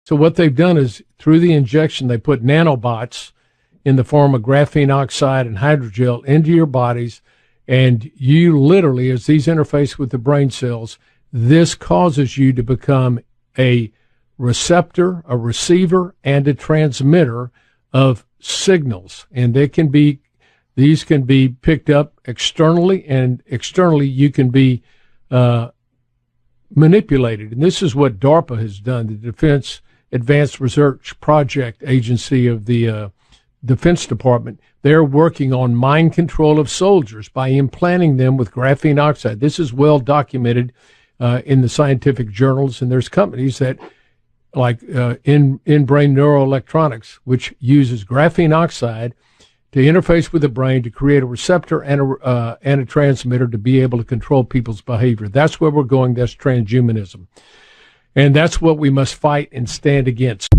So what they've done is through the injection, they put nanobots in the form of graphene oxide and hydrogel into your bodies. And you literally, as these interface with the brain cells, this causes you to become a receptor, a receiver, and a transmitter of signals. And these can be picked up externally, and externally you can be manipulated. And this is what DARPA has done, the Defense Advanced Research Project Agency of the Defense Department. They're working on mind control of soldiers by implanting them with graphene oxide. This is well documented in the scientific journals, and there's companies that, like in brain neuroelectronics, which uses graphene oxide to interface with the brain to create a receptor and a transmitter to be able to control people's behavior. That's where we're going. That's transhumanism. And that's what we must fight and stand against.